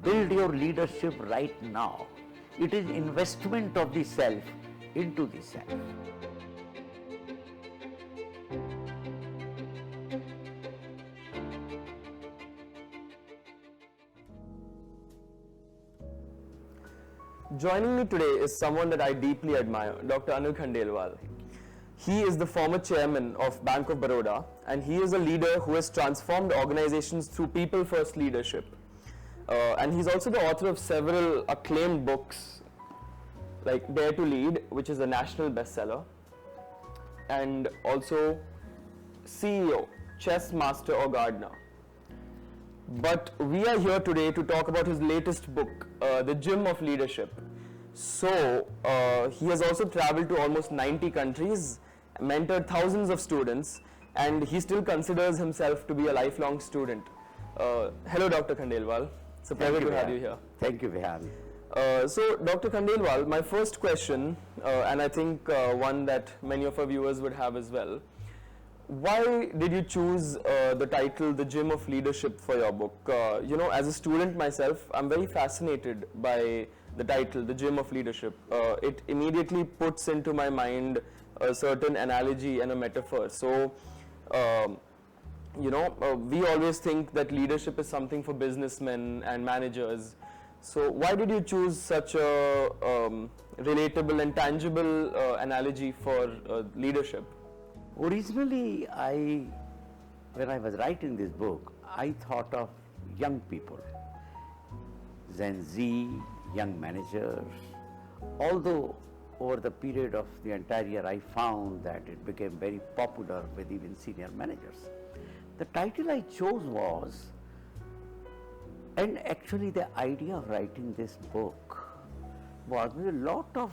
build your leadership right now. It is investment of the self into the self. Joining me today is someone that I deeply admire, Dr. Anil Khandelwal. He is the former chairman of Bank of Baroda, and he is a leader who has transformed organizations through people-first leadership. And he's also the author of several acclaimed books, like Dare to Lead, which is a national bestseller, and also CEO, Chess Master or Gardener. But we are here today to talk about his latest book, The Gym of Leadership. So, he has also traveled to almost 90 countries, mentored thousands of students, and he still considers himself to be a lifelong student. Hello, Dr. Khandelwal. It's a pleasure to have you here. Thank you, Vihan. So, Dr. Khandelwal, my first question, and I think one that many of our viewers would have as well. Why did you choose the title, The Gym of Leadership, for your book? As a student myself, I'm very fascinated by the title, The Gym of Leadership. It immediately puts into my mind a certain analogy and a metaphor. So, we always think that leadership is something for businessmen and managers. So, why did you choose such a relatable and tangible analogy for leadership? Originally, when I was writing this book, I thought of young people, Gen Z, young managers. Although over the period of the entire year, I found that it became very popular with even senior managers. The title I chose was, and actually the idea of writing this book was a lot of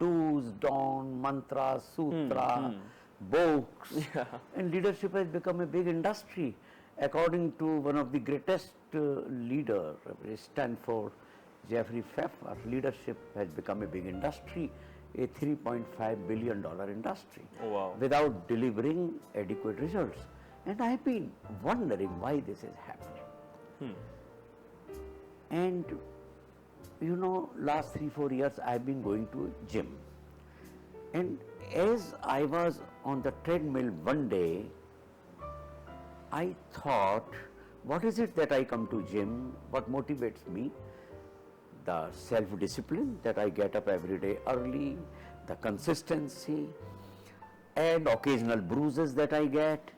do's, don'ts, mantras, sutra, books, and leadership has become a big industry. According to one of the greatest leader, Stanford, Jeffrey Pfeffer, leadership has become a big industry, a $3.5 billion industry, without delivering adequate results. And I have been wondering why this is happening. And last 3-4 years I have been going to a gym. And as I was on the treadmill one day, I thought, what is it that I come to gym? What motivates me? The self-discipline that I get up every day early, the consistency, and occasional bruises that I get,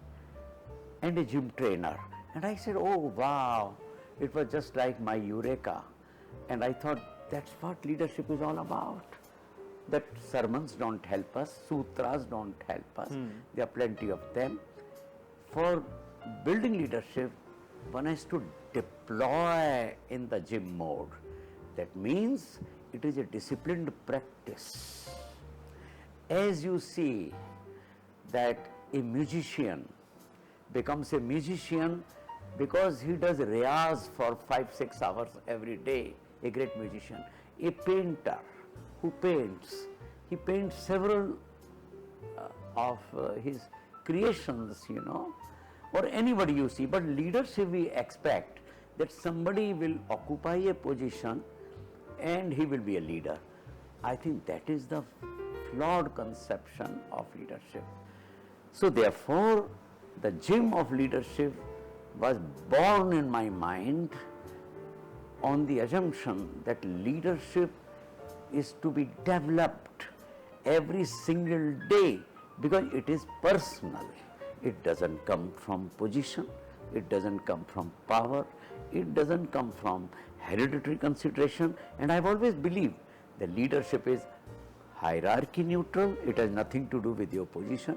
and a gym trainer. And I said, oh wow, it was just like my eureka. And I thought, that's what leadership is all about. That sermons don't help us, sutras don't help us, there are plenty of them. For building leadership, one has to deploy in the gym mode. That means it is a disciplined practice. As you see that a musician becomes a musician because he does riyaz for 5-6 hours every day, a great musician. A painter who paints, he paints several of his creations, or anybody you see. But leadership, we expect that somebody will occupy a position and he will be a leader. I think that is the flawed conception of leadership. So therefore, the gym of leadership was born in my mind on the assumption that leadership is to be developed every single day, because it is personal. It doesn't come from position, it doesn't come from power, it doesn't come from hereditary consideration. And I've always believed that leadership is hierarchy neutral, it has nothing to do with your position.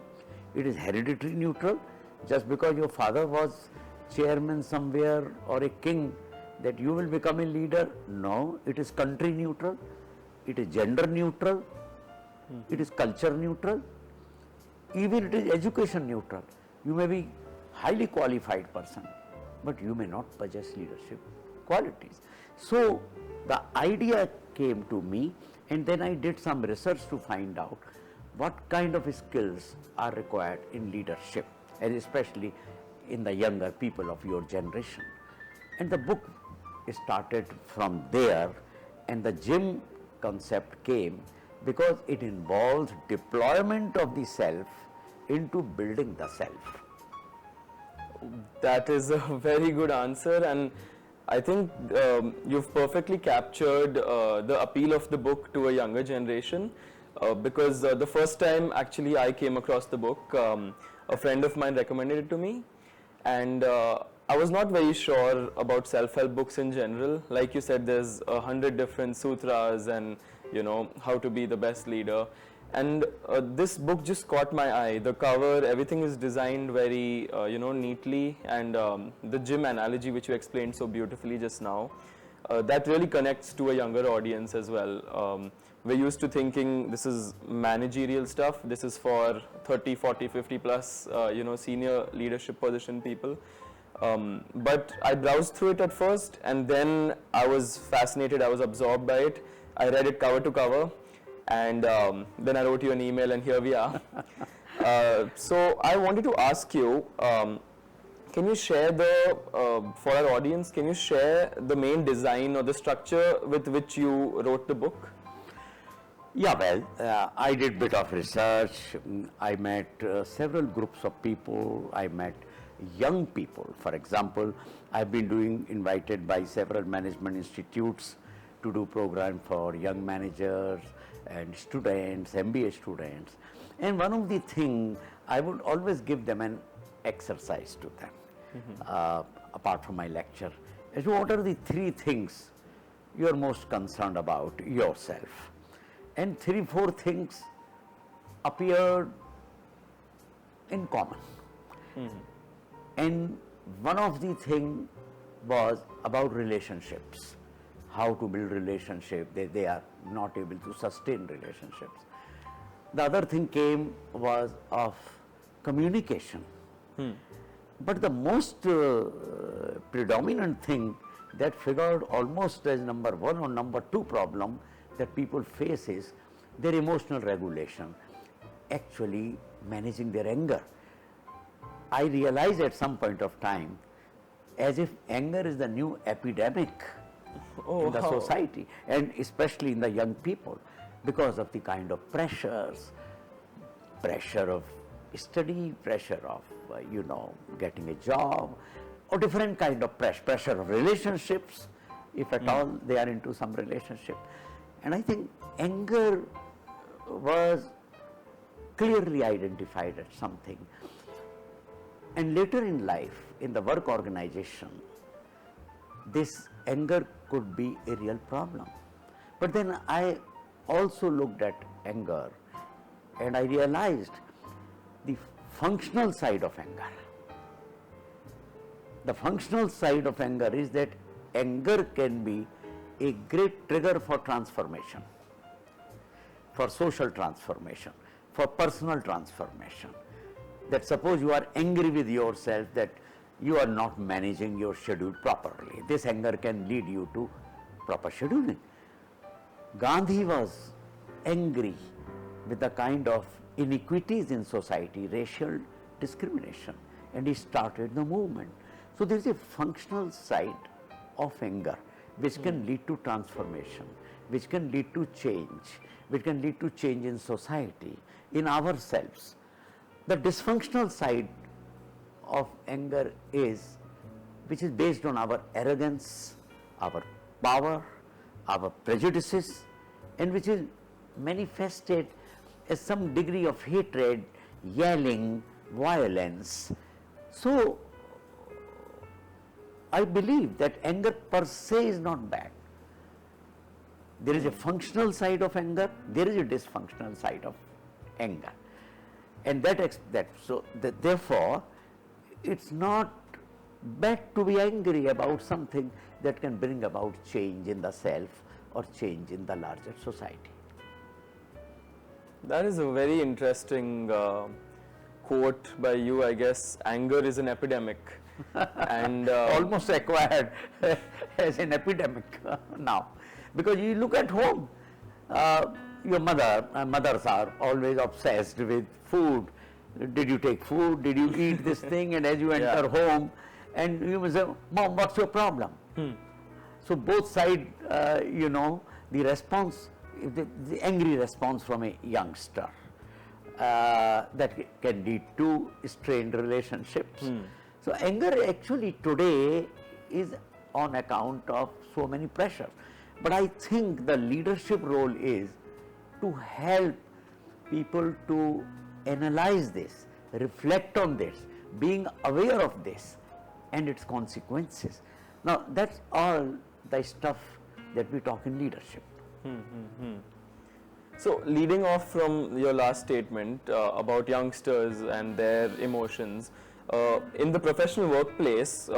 It is hereditary neutral. Just because your father was chairman somewhere or a king, that you will become a leader. No, it is country neutral, it is gender neutral, it is culture neutral, even it is education neutral. You may be highly qualified person, but you may not possess leadership qualities. So the idea came to me, and then I did some research to find out what kind of skills are required in leadership, and especially in the younger people of your generation. And the book started from there, and the gym concept came because it involves deployment of the self into building the self. That is a very good answer, and I think you've perfectly captured the appeal of the book to a younger generation, because the first time actually I came across the book, a friend of mine recommended it to me, and I was not very sure about self-help books in general. Like you said, there's 100 different sutras and, you know, how to be the best leader. And this book just caught my eye. The cover, everything is designed very, you know, neatly, and the gym analogy which you explained so beautifully just now, that really connects to a younger audience as well. We're used to thinking this is managerial stuff. This is for 30, 40, 50 plus, you know, senior leadership position people. But I browsed through it at first, and then I was fascinated. I was absorbed by it. I read it cover to cover. And then I wrote you an email, and here we are. So I wanted to ask you, can you share for our audience, can you share the main design or the structure with which you wrote the book? Yeah, well, I did bit of research. I met several groups of people. I met young people. For example, I've been invited by several management institutes to do program for young managers and students, MBA students. And one of the things, I would always give them an exercise to them, apart from my lecture, is what are the 3 things you are most concerned about yourself. And 3, 4 things appeared in common. And one of the things was about relationships. How to build relationship, they are not able to sustain relationships. The other thing was of communication. But the most predominant thing that figured almost as number 1 or number 2 problem that people face is their emotional regulation, actually managing their anger. I realized at some point of time as if anger is the new epidemic in the society, and especially in the young people, because of the kind of pressure of study, pressure of getting a job, or different kind of pressure of relationships, if at all they are into some relationship. And I think anger was clearly identified as something. And later in life, in the work organization, this anger could be a real problem. But then I also looked at anger, and I realized the functional side of anger. The functional side of anger is that anger can be a great trigger for transformation, for social transformation, for personal transformation. That suppose you are angry with yourself that you are not managing your schedule properly. This anger can lead you to proper scheduling. Gandhi was angry with the kind of inequities in society, racial discrimination, and he started the movement. So there is a functional side of anger which can lead to transformation, which can lead to change, which can lead to change in society, in ourselves. The dysfunctional side of anger which is based on our arrogance, our power, our prejudices, and which is manifested as some degree of hatred, yelling, violence. So I believe that anger per se is not bad. There is a functional side of anger, there is a dysfunctional side of anger. And therefore, it's not bad to be angry about something that can bring about change in the self or change in the larger society. That is a very interesting quote by you, I guess. Anger is an epidemic. And almost acquired as an epidemic now. Because you look at home, your mothers are always obsessed with food. Did you take food? Did you eat this thing? And as you enter home, and you will say, Mom, what's your problem? So both sides, the response, the angry response from a youngster that can lead to strained relationships. So anger actually today is on account of so many pressures. But I think the leadership role is to help people to analyze this, reflect on this, being aware of this and its consequences. Now that's all the stuff that we talk in leadership. So, leading off from your last statement about youngsters and their emotions, in the professional workplace,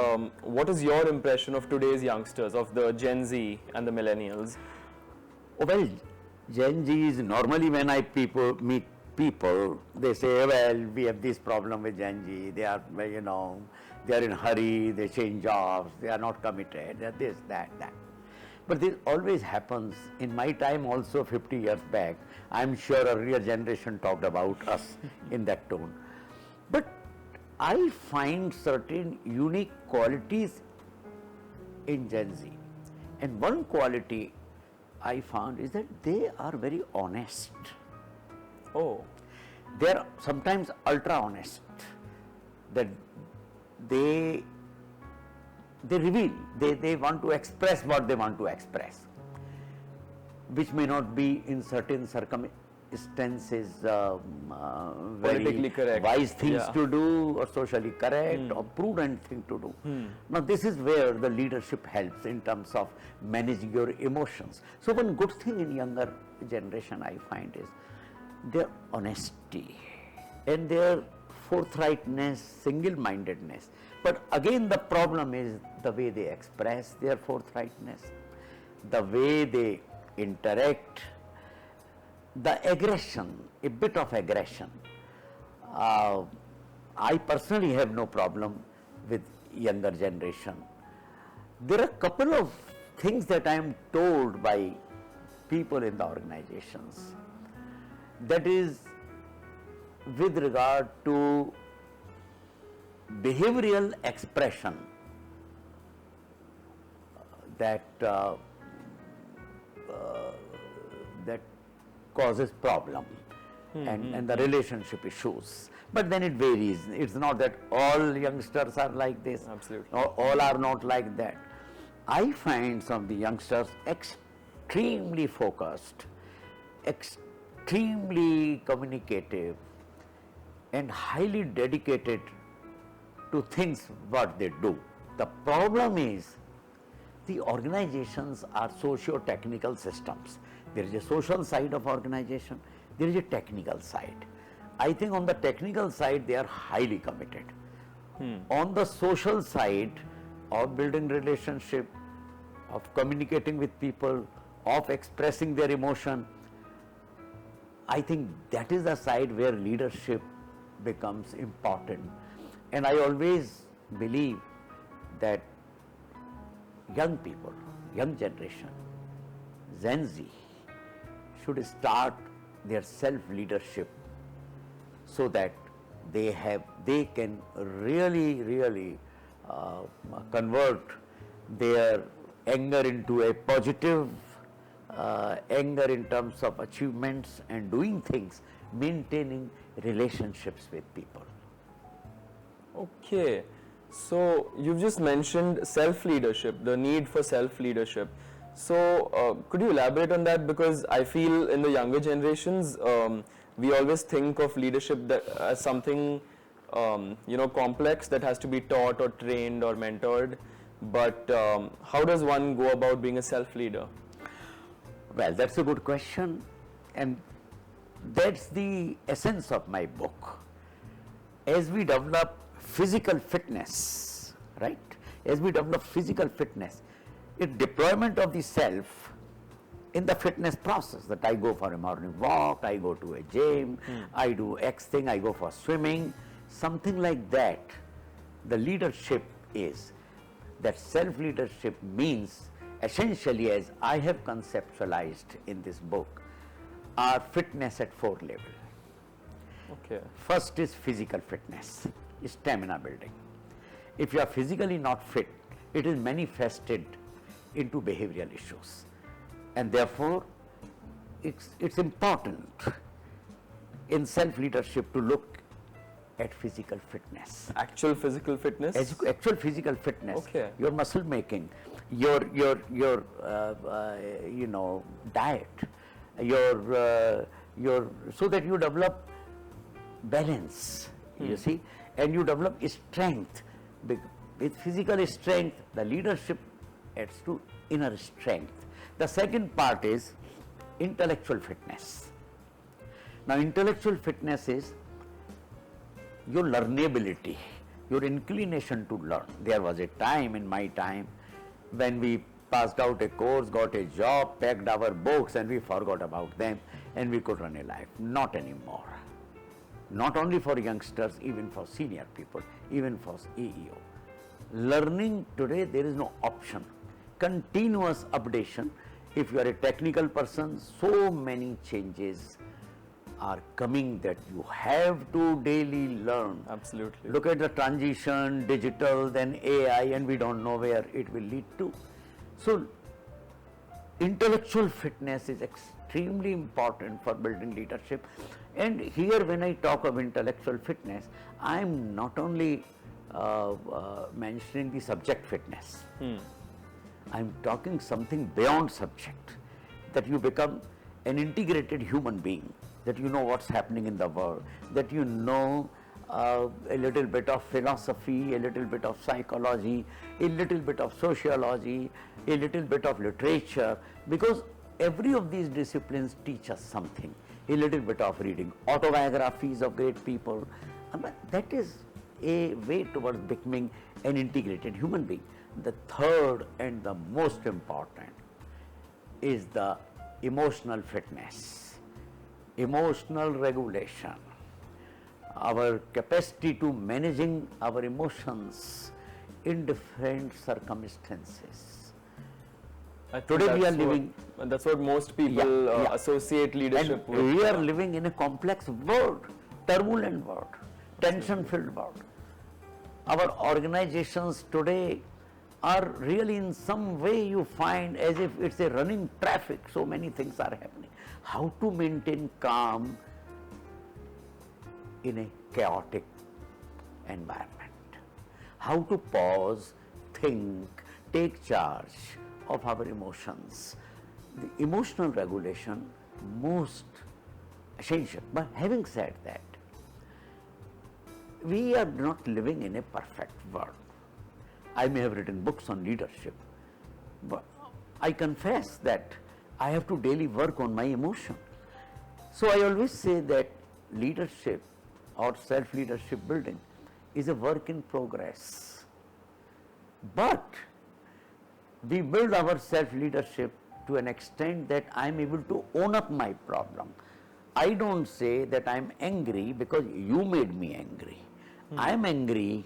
what is your impression of today's youngsters, of the Gen Z and the millennials? Well, Gen Z is normally when I meet people, they say, well, we have this problem with Gen Z, they are, they are in a hurry, they change jobs, they are not committed, they are this, that. But this always happens. In my time also 50 years back, I'm sure a earlier generation talked about us in that tone. But I find certain unique qualities in Gen Z. And one quality I found is that they are very honest. Oh. They are sometimes ultra honest. That they reveal, they want to express what they want to express, which may not be in certain circumstances Politically very correct. wise things to do or socially correct or prudent thing to do. Now this is where the leadership helps in terms of managing your emotions. So one good thing in younger generation I find is their honesty and their forthrightness, single-mindedness. But again the problem is the way they express their forthrightness, the way they interact, the aggression, a bit of aggression. I personally have no problem with younger generation. There are a couple of things that I am told by people in the organizations, that is with regard to behavioral expression that causes problem and the relationship issues. But then it varies. It's not that all youngsters are like this. Absolutely. Or all are not like that. I find some of the youngsters extremely focused, extremely communicative and highly dedicated to things what they do. The problem is the organizations are socio-technical systems. There is a social side of organization, there is a technical side. I think on the technical side they are highly committed. On the social side of building relationship, of communicating with people, of expressing their emotion, I think that is the side where leadership becomes important. And I always believe that young people, young generation, Gen Z, should start their self-leadership so that they can really convert their anger into a positive anger in terms of achievements and doing things, maintaining relationships with people. Okay, so you've just mentioned self-leadership, the need for self-leadership. So could you elaborate on that? Because I feel in the younger generations, we always think of leadership as something complex that has to be taught or trained or mentored. But how does one go about being a self-leader? Well, that's a good question, and that's the essence of my book. As we develop physical fitness, right? As we develop physical fitness, it's deployment of the self in the fitness process, that I go for a morning walk, I go to a gym, I do X thing, I go for swimming, something like that. The leadership is, that self-leadership means essentially, as I have conceptualized in this book, are fitness at 4 levels. Okay. First is physical fitness, stamina building. If you are physically not fit, it is manifested into behavioral issues. And therefore, it's important in self-leadership to look at physical fitness. Actual physical fitness? Actual physical fitness. Okay. Your muscle making, your diet, so that you develop balance, you see, and you develop strength. With physical strength, the leadership adds to inner strength. The second part is intellectual fitness. Now, intellectual fitness is your learnability, your inclination to learn. There was a time in my time when we passed out a course, got a job, packed our books, and we forgot about them, and we could run a life. Not anymore. Not only for youngsters, even for senior people, even for EEO. Learning today, there is no option. Continuous updation. If you are a technical person, so many changes are coming that you have to daily learn. Absolutely. Look at the transition, digital, then AI, and we don't know where it will lead to. So, intellectual fitness is extremely important for building leadership. And here, when I talk of intellectual fitness, I am not only mentioning the subject fitness. I am talking something beyond subject, that you become an integrated human being, that you know what's happening in the world, that you know a little bit of philosophy, a little bit of psychology, a little bit of sociology, a little bit of literature, because every of these disciplines teach us something. A little bit of reading autobiographies of great people. That is a way towards becoming an integrated human being. The third and the most important is the emotional fitness, emotional regulation, our capacity to managing our emotions in different circumstances. Today we are living. That's what most people associate leadership with. We are living in a complex world, turbulent world, tension-filled world. Our organizations today are really, in some way, you find as if it's a running traffic. So many things are happening. How to maintain calm in a chaotic environment? How to pause, think, take charge of our emotions. The emotional regulation, most essential. But having said that, we are not living in a perfect world. I may have written books on leadership, but I confess that I have to daily work on my emotion. So I always say that leadership or self-leadership building is a work in progress. But we build our self-leadership to an extent that I am able to own up my problem. I don't say that I am angry because you made me angry. I am angry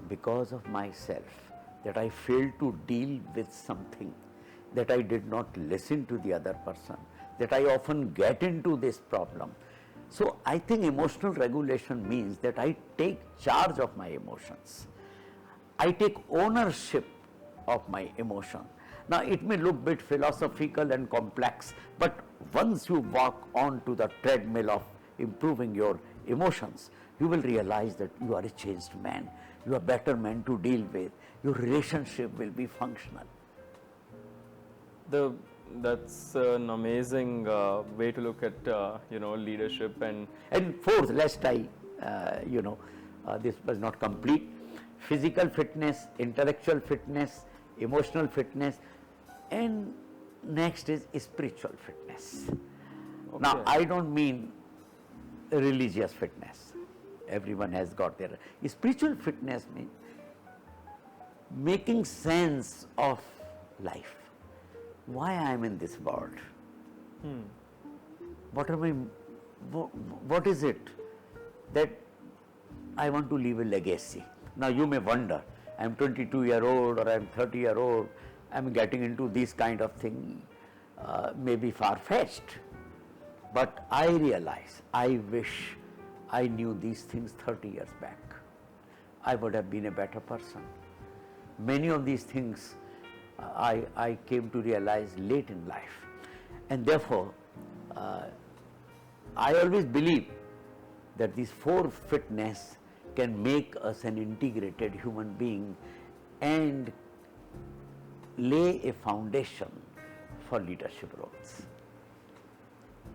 because of myself, that I failed to deal with something, that I did not listen to the other person, that I often get into this problem. So I think emotional regulation means that I take charge of my emotions. I take ownership of my emotion. Now it may look a bit philosophical and complex, but once you walk onto the treadmill of improving your emotions, you will realize that you are a changed man. You are a better man to deal with. Your relationship will be functional. That's an amazing way to look at leadership. And fourth, lest this was not complete. Physical fitness, intellectual fitness, emotional fitness, and next is spiritual fitness. Okay. Now I don't mean religious fitness. Everyone has got their spiritual fitness means making sense of life. Why I am in this world? What is it that I want to leave a legacy? Now you may wonder, I am 22-year-old or I am 30-year-old, I am getting into this kind of thing, maybe far-fetched. But I realize, I wish I knew these things 30 years back. I would have been a better person. Many of these things I came to realize late in life. And therefore, I always believe that these four fitness can make us an integrated human being and lay a foundation for leadership roles.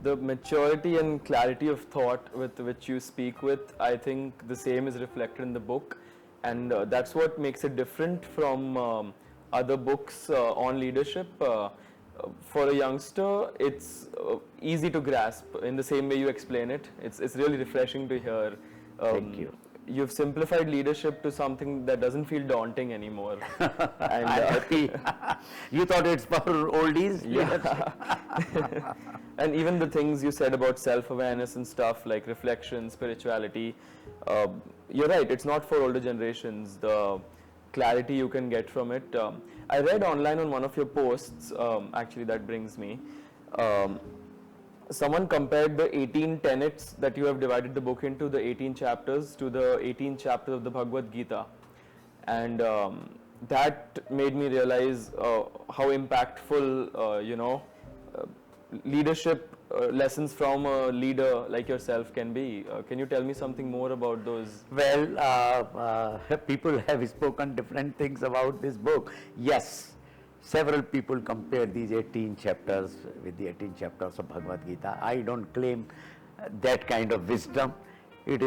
The maturity and clarity of thought with which you speak with, I think the same is reflected in the book, and that's what makes it different from other books on leadership. For a youngster, it's easy to grasp in the same way you explain it. It's really refreshing to hear. Thank you. You've simplified leadership to something that doesn't feel daunting anymore. And I'm happy. You thought it's for oldies? yeah. And even the things you said about self-awareness and stuff like reflection, spirituality, you're right, it's not for older generations. The clarity you can get from it. I read online on one of your posts, actually that brings me, someone compared the 18 tenets that you have divided the book into, the 18 chapters, to the 18 chapters of the Bhagavad Gita. And that made me realize how impactful, leadership lessons from a leader like yourself can be. Can you tell me something more about those? Well, people have spoken different things about this book. Yes, several people compare these 18 chapters with the 18 chapters of Bhagavad Gita. I don't claim that kind of wisdom. It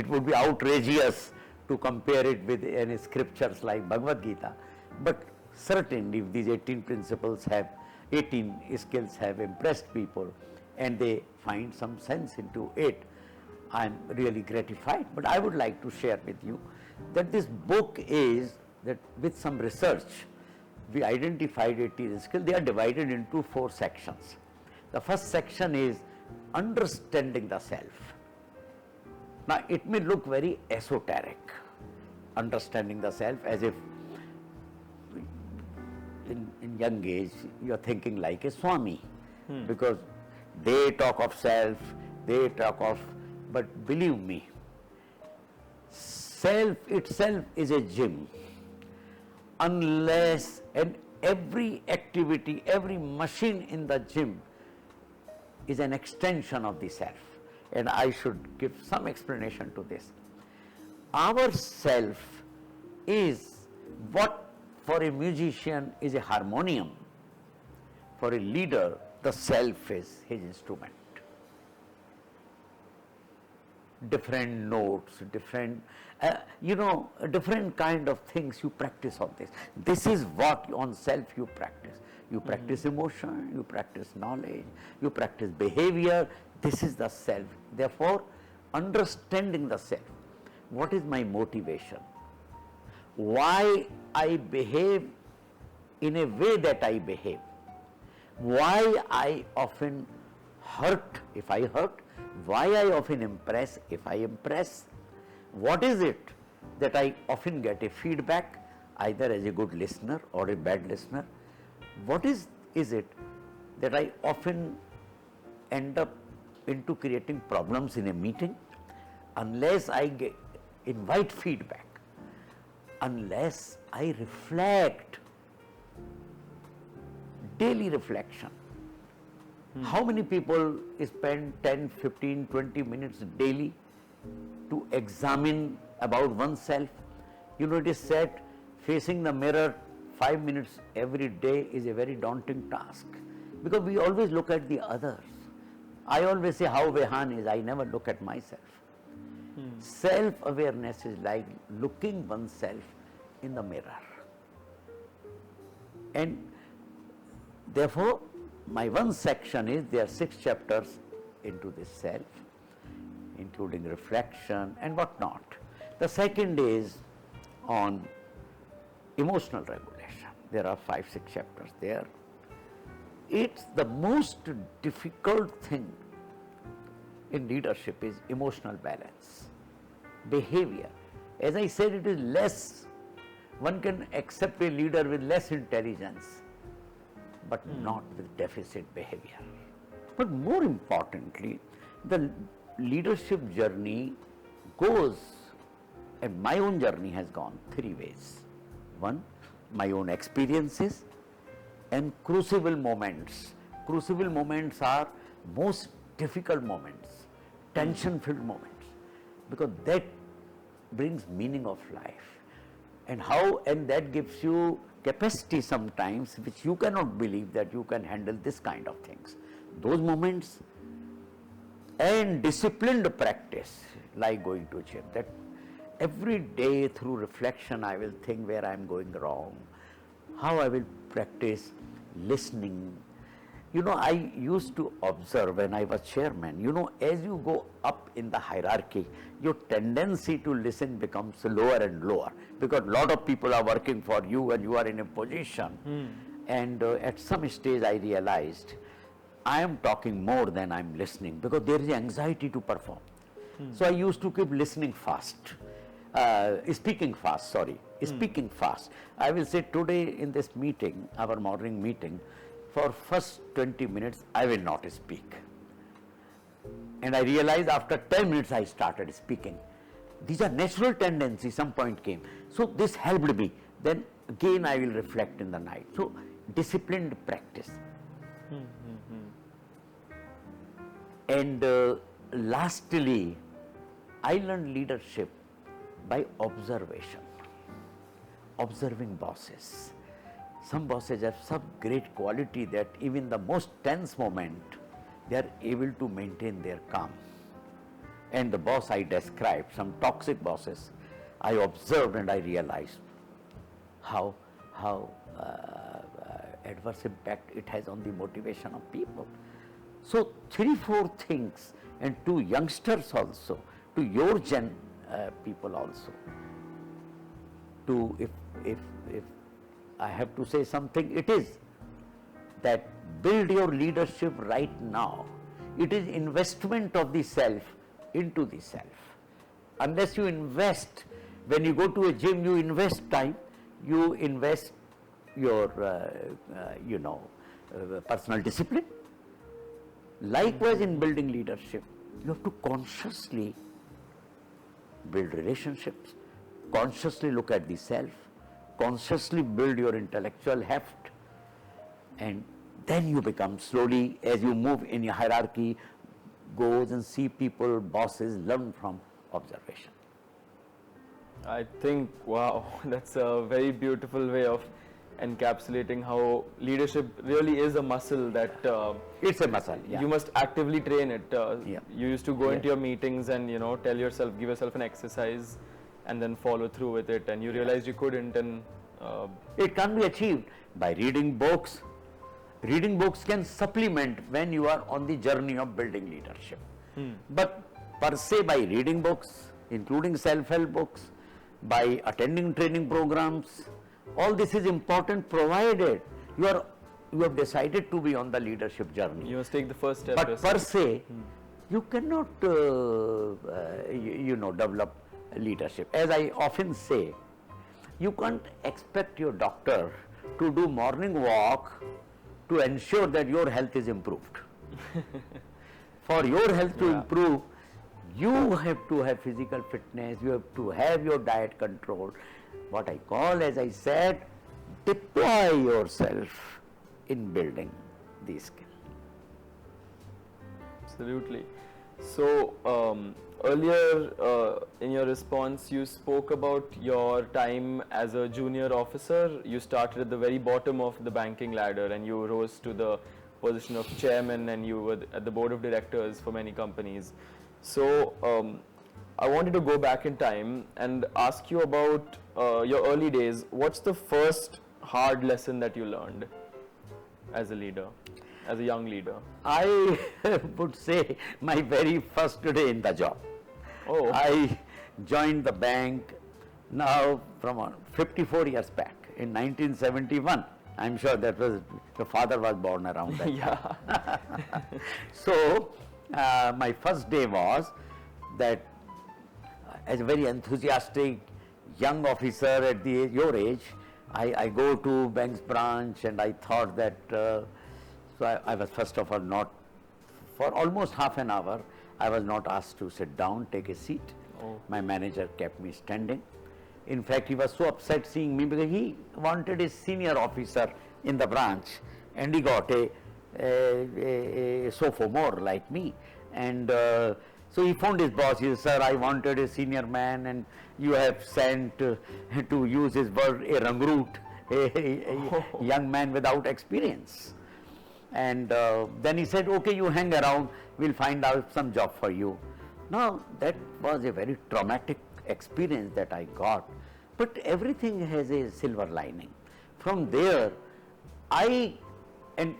would be outrageous to compare it with any scriptures like Bhagavad Gita. But certainly, if these 18 skills have impressed people and they find some sense into it, I'm really gratified. But I would like to share with you that this book is that with some research, we identified 18 skills. They are divided into 4 sections. The first section is understanding the self. Now, it may look very esoteric, understanding the self, as if in young age you are thinking like a Swami, because they talk of self, but believe me, self itself is a gym. Unless, and every activity, every machine in the gym is an extension of the self. And I should give some explanation to this. Our self is what for a musician is a harmonium. For a leader, the self is his instrument. Different notes, different kind of things you practice on this. This is what on self you practice. You practice emotion, you practice knowledge, you practice behavior. This is the self. Therefore, understanding the self. What is my motivation? Why I behave in a way that I behave? Why I often hurt if I hurt? Why I often impress if I impress? What is it that I often get a feedback either as a good listener or a bad listener? What is it that I often end up into creating problems in a meeting? Unless I invite feedback, unless I reflect, daily reflection. How many people spend 10, 15, 20 minutes daily to examine about oneself? You know, it is said facing the mirror 5 minutes every day is a very daunting task, because we always look at the others. I always say how Vehan is, I never look at myself. Self-awareness is like looking oneself in the mirror. And therefore, my one section is, there are 6 chapters into this self, including reflection and what not. The second is on emotional regulation. There are 5, 6 chapters there. It's the most difficult thing in leadership is emotional balance, behavior. As I said, it is less, one can accept a leader with less intelligence, but not with deficit behavior. But more importantly, the leadership journey goes, and my own journey has gone 3 ways. One, my own experiences, and crucible moments. Crucible moments are most difficult moments, tension-filled moments, because that brings meaning of life, and that gives you capacity sometimes which you cannot believe that you can handle this kind of things. Those moments and disciplined practice, like going to gym, that every day through reflection I will think where I am going wrong, how I will practice listening. I used to observe when I was chairman, as you go up in the hierarchy, your tendency to listen becomes lower and lower, because a lot of people are working for you and you are in a position. And at some stage I realized I am talking more than I am listening, because there is anxiety to perform. So I used to keep listening fast, speaking fast. I will say today in this meeting, our morning meeting, for first 20 minutes I will not speak. And I realized after 10 minutes I started speaking. These are natural tendencies, some point came. So this helped me. Then again I will reflect in the night. So disciplined practice. And lastly, I learned leadership by observation, observing bosses. Some bosses have such great quality that even the most tense moment, they are able to maintain their calm. And the boss I described, some toxic bosses, I observed and I realized how adverse impact it has on the motivation of people. So 3-4 things, and to youngsters also, to your gen people also. To if I have to say something, it is that build your leadership right now. It is investment of the self into the self. Unless you invest, when you go to a gym, you invest time, you invest your personal discipline. Likewise, in building leadership, you have to consciously build relationships, consciously look at the self, consciously build your intellectual heft, and then you become slowly, as you move in your hierarchy, goes and see people, bosses, learn from observation. I think, wow, that's a very beautiful way of encapsulating how leadership really is a muscle that it's a muscle. Yeah. You must actively train it. Yeah. You used to go into your meetings and tell yourself, give yourself an exercise, and then follow through with it. And you realized you couldn't, and it can be achieved by reading books. Reading books can supplement when you are on the journey of building leadership. But per se, by reading books, including self-help books, by attending training programs, all this is important, provided you have decided to be on the leadership journey. You must take the first step. But per se, you cannot develop leadership. As I often say, you can't expect your doctor to do morning walk to ensure that your health is improved. For your health to improve, you have to have physical fitness, you have to have your diet controlled. What I call, as I said, deploy yourself in building these skills. Absolutely. So earlier in your response, you spoke about your time as a junior officer. You started at the very bottom of the banking ladder and you rose to the position of chairman, and you were at the board of directors for many companies. So I wanted to go back in time and ask you about your early days. What's the first hard lesson that you learned as a leader, as a young leader? I would say my very first day in the job. Oh. I joined the bank now from 54 years back in 1971. I'm sure that was, your father was born around that time. So my first day was that, as a very enthusiastic young officer at your age, I go to bank's branch, and I thought that, so I was first of all not, for almost half an hour, I was not asked to sit down, take a seat. Oh. My manager kept me standing. In fact, he was so upset seeing me because he wanted a senior officer in the branch, and he got a sophomore like me. And so he phoned his boss. He said, "Sir, I wanted a senior man, and you have sent, to use his word, a rangroot, a young man without experience." And then he said, "Okay, you hang around, we'll find out some job for you." Now, that was a very traumatic experience that I got, but everything has a silver lining. From there, and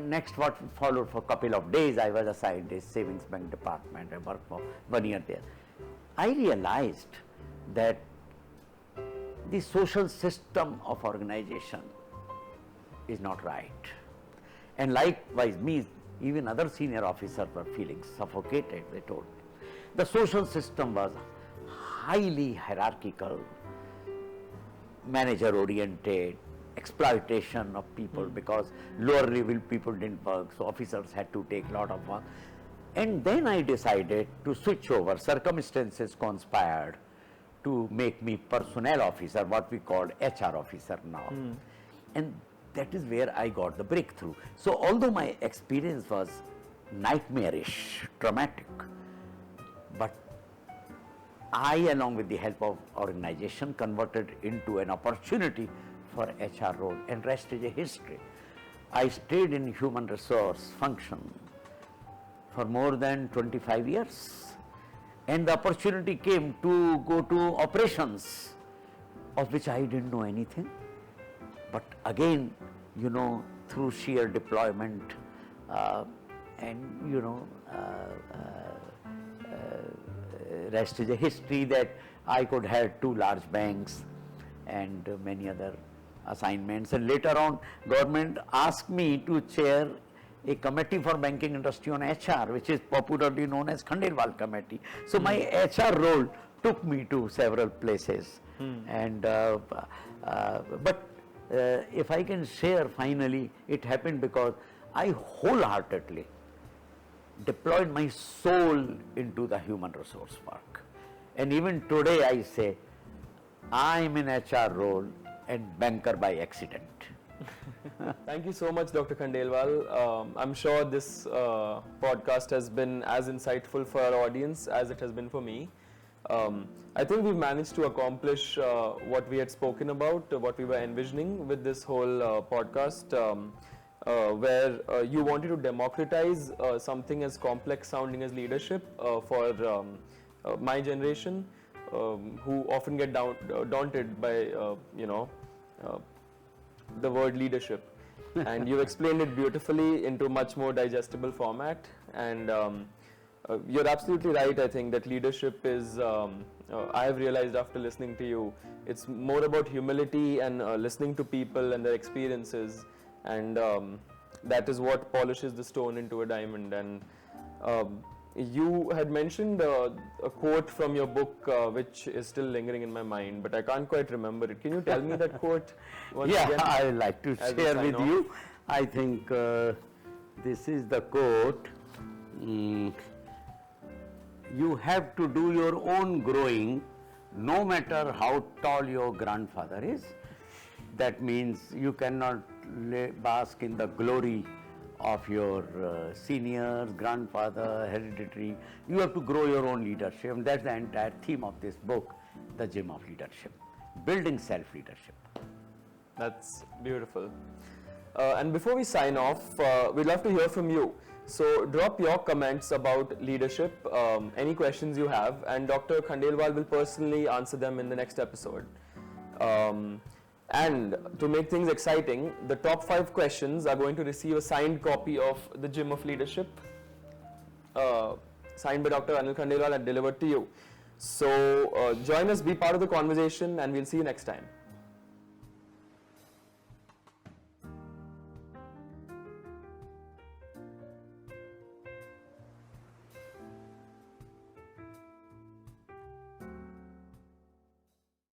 next what followed, for a couple of days, I was assigned a savings bank department. I worked for 1 year there. I realized that the social system of organization is not right. And likewise, even other senior officers were feeling suffocated, they told me. The social system was highly hierarchical, manager oriented, exploitation of people because lower level people didn't work, so officers had to take a lot of work. And then I decided to switch over. Circumstances conspired to make me personnel officer, what we call HR officer now. And that is where I got the breakthrough. So although my experience was nightmarish, traumatic, but I, along with the help of organization, converted into an opportunity for HR role, and rest is a history. I stayed in human resource function for more than 25 years, and the opportunity came to go to operations, of which I didn't know anything. But again, through sheer deployment, and rest is a history, that I could have 2 large banks and many other assignments. And later on, government asked me to chair a committee for banking industry on HR, which is popularly known as Khandelwal committee. So my HR role took me to several places. And but if I can share, finally, it happened because I wholeheartedly deployed my soul into the human resource work. And even today I say, I am in HR role and banker by accident. Thank you so much, Dr. Khandelwal. I'm sure this podcast has been as insightful for our audience as it has been for me. I think we've managed to accomplish what we had spoken about, what we were envisioning with this whole podcast, where you wanted to democratize something as complex sounding as leadership for my generation, who often get daunted by the word leadership. And you explained it beautifully into much more digestible format. And you're absolutely right. I think that leadership is, I have realized after listening to you, it's more about humility and listening to people and their experiences, and that is what polishes the stone into a diamond. And you had mentioned a quote from your book which is still lingering in my mind, but I can't quite remember it. Can you tell me that quote once again? Yeah, I would like to share with you. I think this is the quote. You have to do your own growing, no matter how tall your grandfather is. That means you cannot bask in the glory of your seniors, grandfather, hereditary. You have to grow your own leadership. And that's the entire theme of this book, The Gym of Leadership, building self-leadership. That's beautiful. And before we sign off, we'd love to hear from you. So drop your comments about leadership, any questions you have, and Dr. Khandelwal will personally answer them in the next episode. And to make things exciting, the top 5 questions are going to receive a signed copy of The Gym of Leadership, signed by Dr. Anil Khandelwal and delivered to you. So join us, be part of the conversation, and we'll see you next time.